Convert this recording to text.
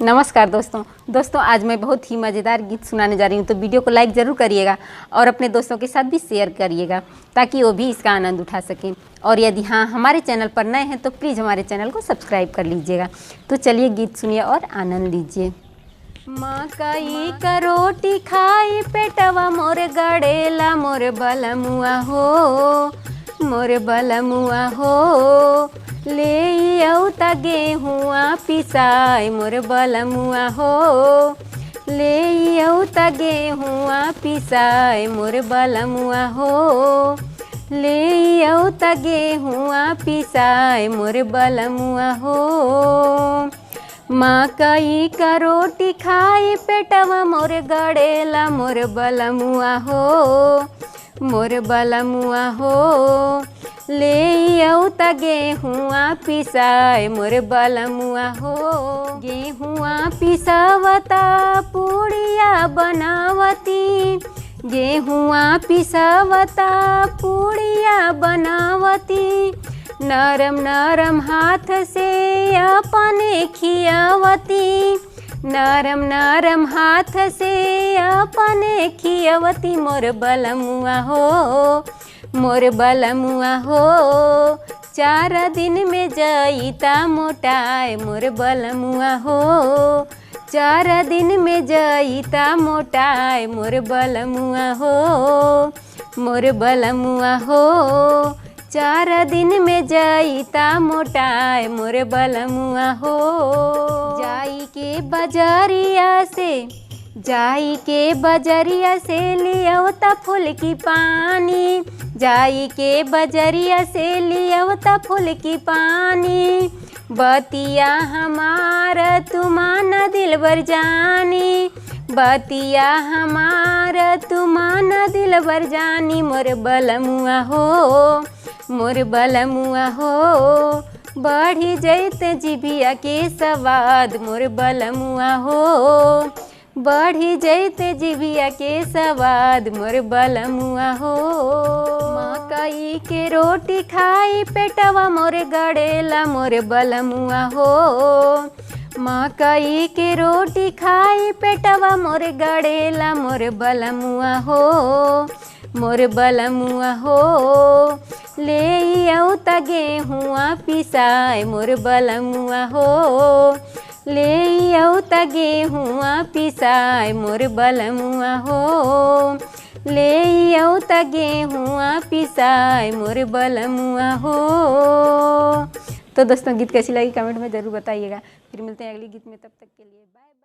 नमस्कार दोस्तों आज मैं बहुत ही मज़ेदार गीत सुनाने जा रही हूँ। तो वीडियो को लाइक ज़रूर करिएगा और अपने दोस्तों के साथ भी शेयर करिएगा ताकि वो भी इसका आनंद उठा सकें। और यदि हाँ हमारे चैनल पर नए हैं तो प्लीज़ हमारे चैनल को सब्सक्राइब कर लीजिएगा। तो चलिए गीत सुनिए और आनंद लीजिए। मकई का रोटी खाई पेटवा मोर गड़ेला मोर बलमुआ हो, मोर बलमुआ हो ले औता गेहुआ पिसाई मोर बलमुआ हो, ले औता गेहुआ पिसाई मोर बलमुआ हो, ले औता गेहुआ पिसाई मोर बलमुआ हो। मकई का रोटी खाई पेटवा मोर गड़ेला मोर बलमुआ हो, मोर बलमुआ हो ले औता गेहुआ पिसाए मोर बलमुआ हो। गेहुआ पिसावता पूड़िया बनावती, गेहुआ पिसावता पूड़िया बनावती, नरम नरम हाथ से अपने खियावती, नरम नरम हाथ से अपने खियावती मोर बलमुआ हो, मोर बलमुआ हो। 4 दिन में जाईता मोटाए मोर बलमुआ हो, 4 दिन में जाईता मोटाए मोर बलमुआ हो, मोर बलमुआ हो 4 दिन में जाईता मोटाए मोर बलमुआ हो। जाई के बजरिया से, जाई के बजरिया से लियावता फूल की पानी, जाई के बजरिया से लियावता फूल की पानी, बतिया हमारा तुमाना दिलबर जानी, बतिया हमारा तुमाना दिलबर जानी मोर बलमुआ हो, मोर बलमुआ हो। बढ़ी जैते जिभिया के सवाद मोर बलमुआ हो, बढ़ी जैते जिभिया के सवाद मोर बलमुआ हो। मकई के रोटी खाई पेटवा मोर गड़ेला मोर बलमुआ हो, मकई के रोटी खाई पेटवा मोर गड़ेला मोर बलमुआ हो, मोर बलमुआ हो ले औता गेहुआ पिसाए मोर बलमुआ हो, ले औता गेहुआ पिसाए मोर बलमुआ हो, ले औता गेहुआ पिसाए मोर बलमुआ हो। तो दोस्तों गीत कैसी लगी कमेंट में ज़रूर बताइएगा। फिर मिलते हैं अगली गीत में, तब तक के लिए बाय।